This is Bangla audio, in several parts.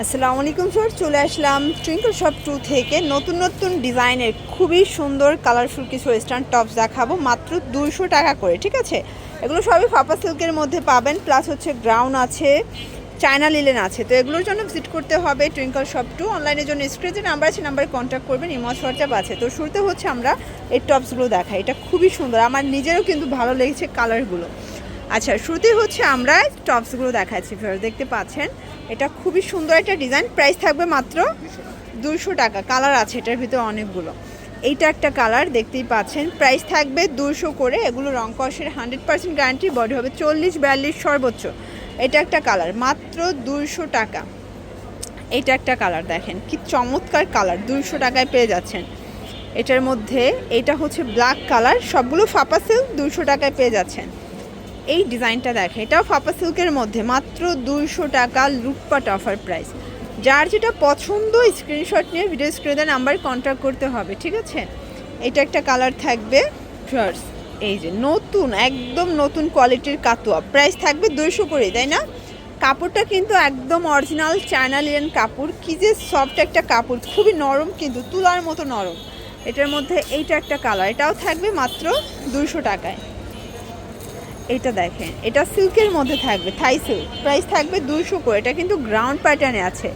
আসসালামু আলাইকুম স্যার, চলে আসলাম টুইঙ্কল শপ 2 থেকে নতুন নতুন ডিজাইনের খুবই সুন্দর কালারফুল কিছু ওয়েস্টার্ন টপস দেখাবো মাত্র 200 টাকা করে। ঠিক আছে, এগুলো সবই ফাপা সিল্কের মধ্যে পাবেন, প্লাস হচ্ছে গ্রাউন আছে, চায়না লিলেন আছে। তো এগুলোর জন্য ভিজিট করতে হবে টুইঙ্কল শপ 2। অনলাইনের জন্য স্ক্রিনে নাম্বার আছে, নাম্বারে কন্ট্যাক্ট করবেন, ইমো হোয়াটসঅ্যাপ আছে। তো শুরুতে হচ্ছে আমরা এই টপসগুলো দেখাই, এটা খুবই সুন্দর, আমার নিজেরও কিন্তু ভালো লেগেছে কালারগুলো। আচ্ছা, শুরুতেই হচ্ছে আমরা টপসগুলো দেখাচ্ছি, দেখতে পাচ্ছেন এটা খুবই সুন্দর একটা ডিজাইন। প্রাইস থাকবে মাত্র 200 টাকা। কালার আছে এটার ভিতরে অনেকগুলো। এইটা একটা কালার দেখতেই পাচ্ছেন, প্রাইস থাকবে 200 করে। এগুলো রং কষের 100% গ্যারান্টি, বডি হবে 40-42 সর্বোচ্চ। এটা একটা কালার মাত্র 200 টাকা। এইটা একটা কালার দেখেন কি চমৎকার কালার, 200 টাকায় পেয়ে যাচ্ছেন। এটার মধ্যে এইটা হচ্ছে ব্ল্যাক কালার, সবগুলো ফাপা সিল্ক, 200 টাকায় পেয়ে যাচ্ছেন। এই ডিজাইনটা দেখে, এটাও ফাপা সিল্কের মধ্যে মাত্র 200 টাকা, লুটপাট অফার প্রাইস। যার যেটা পছন্দ স্ক্রিনশট নিয়ে ভিডিও স্ক্রিনে নাম্বার কন্ট্যাক্ট করতে হবে। ঠিক আছে, এটা একটা কালার থাকবে শার্টস, এই যে নতুন একদম নতুন কোয়ালিটির কাতুয়া, প্রাইস থাকবে 200 করে, তাই না? কাপড়টা কিন্তু একদম অরিজিনাল চায়না লিনেন কাপড়, কি যে সফট একটা কাপড়, খুবই নরম কিন্তু তুলার মতো নরম। এটার মধ্যে এইটা একটা কালার, এটাও থাকবে মাত্র 200 টাকায়। এটা দেখেন, এটা সিল্কের মধ্যে থাকবে, থাই সিল্ক, প্রাইস থাকবে 200 করে। এটা কিন্তু গ্রাউন্ড প্যাটার্নে আছে,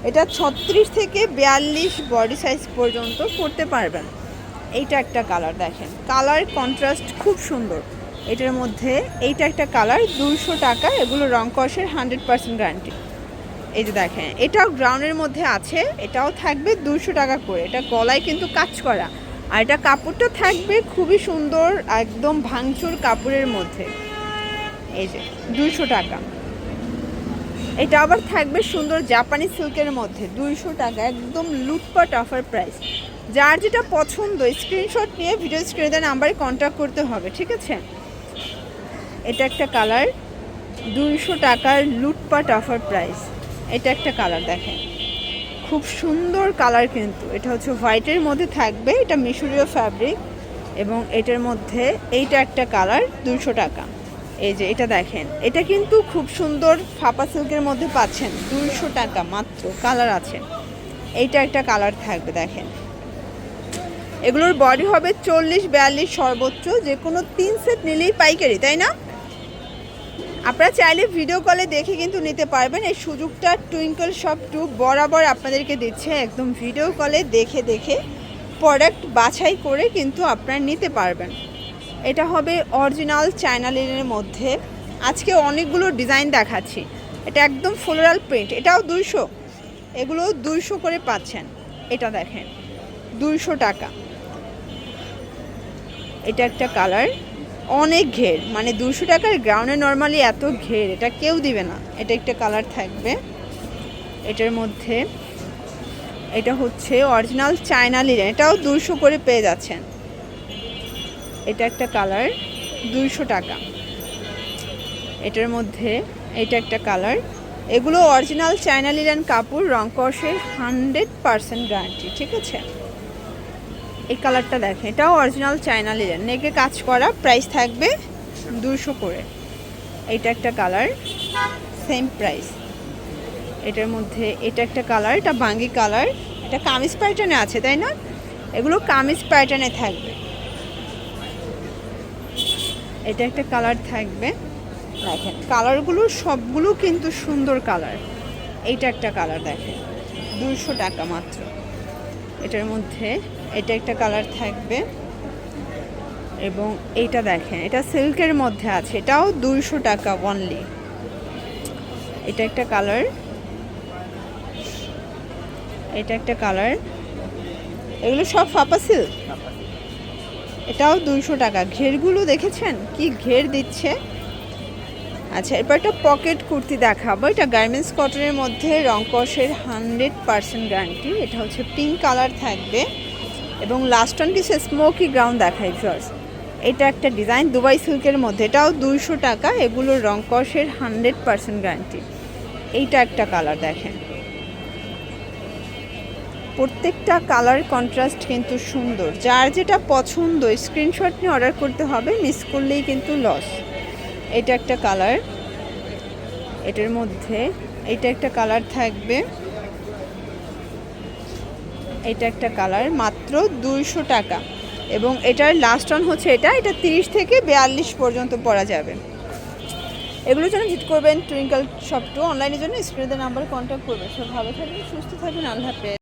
এটা 36 থেকে 42 বডি সাইজ পর্যন্ত পরতে পারবেন। এইটা একটা কালার দেখেন, কালার কন্ট্রাস্ট খুব সুন্দর। এটার মধ্যে এইটা একটা কালার, 200 টাকা। এগুলো রং কষের 100% গ্যারান্টি। এই যে দেখেন, এটাও গ্রাউন্ডের মধ্যে আছে, এটাও থাকবে 200 টাকা করে। এটা গলায় কিন্তু কাজ করা, আর এটা কাপড়টা থাকবে খুবই সুন্দর, একদম ভাঙচুর কাপড়ের মধ্যে। এই যে 200 টাকা। এটা আবার থাকবে সুন্দর জাপানি সিল্কের মধ্যে, 200 টাকা, একদম লুটপাট অফার প্রাইস। যার যেটা পছন্দ স্ক্রিনশট নিয়ে ভিডিও স্ক্রিনে নাম্বারে কন্ট্যাক্ট করতে হবে। ঠিক আছে, এটা একটা কালার, 200 টাকার লুটপাট অফার প্রাইস। এটা একটা কালার দেখেন, খুব সুন্দর কালার কিন্তু। এটা হচ্ছে হোয়াইটের মধ্যে থাকবে, এটা মিশরীয় ফ্যাব্রিক, এবং এটার মধ্যে এইটা একটা কালার, 200 টাকা। এই যে এটা দেখেন, এটা কিন্তু খুব সুন্দর ফাপা সিল্কের মধ্যে পাচ্ছেন, 200 টাকা মাত্র। কালার আছে, এইটা একটা কালার থাকবে দেখেন। এগুলোর বডি হবে 40-42 সর্বোচ্চ, যে কোনো 3 সেট নিলেই পাইকারি, তাই না? আপনারা চাইলে ভিডিও কলে দেখে কিন্তু নিতে পারবেন। এই সুযোগটা টুইঙ্কল শপ 2 বরাবর আপনাদেরকে দিচ্ছে, একদম ভিডিও কলে দেখে দেখে প্রোডাক্ট বাছাই করে কিন্তু আপনারা নিতে পারবেন। এটা হবে অরিজিনাল চায়না লিনেনের মধ্যে। আজকে অনেকগুলো ডিজাইন দেখাচ্ছি, এটা একদম ফ্লোরাল প্রিন্ট, এটাও 200। এগুলো 200 করে পাচ্ছেন। এটা দেখেন, 200 টাকা। এটা একটা কালার, অনেক ঘের, মানে 200 টাকার গ্রাউন্ডে নর্মালি এত ঘের এটা কেউ দিবে না। এটা একটা কালার থাকবে। এটার মধ্যে এটা হচ্ছে অরিজিনাল চায়না লিনেন, এটাও 200 করে পেয়ে যাচ্ছেন। এটা একটা কালার, 200 টাকা। এটার মধ্যে এটা একটা কালার, এগুলো অরিজিনাল চায়না লিনেন কাপড়, রং কষের 100% গ্যারান্টি। ঠিক আছে, এই কালারটা দেখেন, এটাও অরিজিনাল চায়না লিনেন, নেকে কাজ করা, প্রাইস থাকবে 200 করে। এটা একটা কালার, সেম প্রাইস। এটার মধ্যে এটা একটা কালার, এটা বাঙ্গি কালার, এটা কামিজ প্যাটার্নে আছে, তাই না? এগুলো কামিজ প্যাটার্নে থাকবে। এটা একটা কালার থাকবে দেখেন, কালারগুলো সবগুলো কিন্তু সুন্দর কালার। এইটা একটা কালার দেখেন, 200 টাকা মাত্র। এটার মধ্যে এটা একটা কালার থাকবে, এবং এইটা দেখেন, এটা সিল্কের মধ্যে আছে, এটাও 200 টাকা অনলি। এটা একটা কালার, এটা একটা কালার, এগুলো সব ফাপা সিল্ক, এটাও 200 টাকা। ঘেরগুলো দেখেছেন কি ঘের দিচ্ছে। আচ্ছা, এরপর একটা পকেট কুর্তি দেখাবো, এটা গার্মেন্টস কটনের মধ্যে, রং কষের 100% গ্যারান্টি। এটা হচ্ছে পিঙ্ক কালার থাকবে, এবং লাস্ট ওয়ান কিছু স্মোকি গ্রাউন্ড দেখাই ফার্স্ট। এটা একটা ডিজাইন দুবাই সিল্কের মধ্যে, এটাও 200 টাকা। এগুলোর রং কষের 100% গ্যারান্টি। এইটা একটা কালার দেখেন, প্রত্যেকটা কালার কন্ট্রাস্ট কিন্তু সুন্দর। যার যেটা পছন্দ স্ক্রিনশট নিয়ে অর্ডার করতে হবে, মিস করলেই কিন্তু লস। এটা একটা কালার, এটার মধ্যে এটা একটা কালার থাকবে, এটা একটা কালার, মাত্র 200 টাকা। এবং এটার লাস্ট অন হচ্ছে এটা 30 থেকে 42 পর্যন্ত পরা যাবে। এগুলোর জন্য ভিজিট করবেন টুইঙ্কল শপ 2। অনলাইনের জন্য স্ক্রিনের নাম্বারে কন্ট্যাক্ট করবেন। সব ভালো থাকবেন, সুস্থ থাকবেন, আল্লাহ হাফেজ।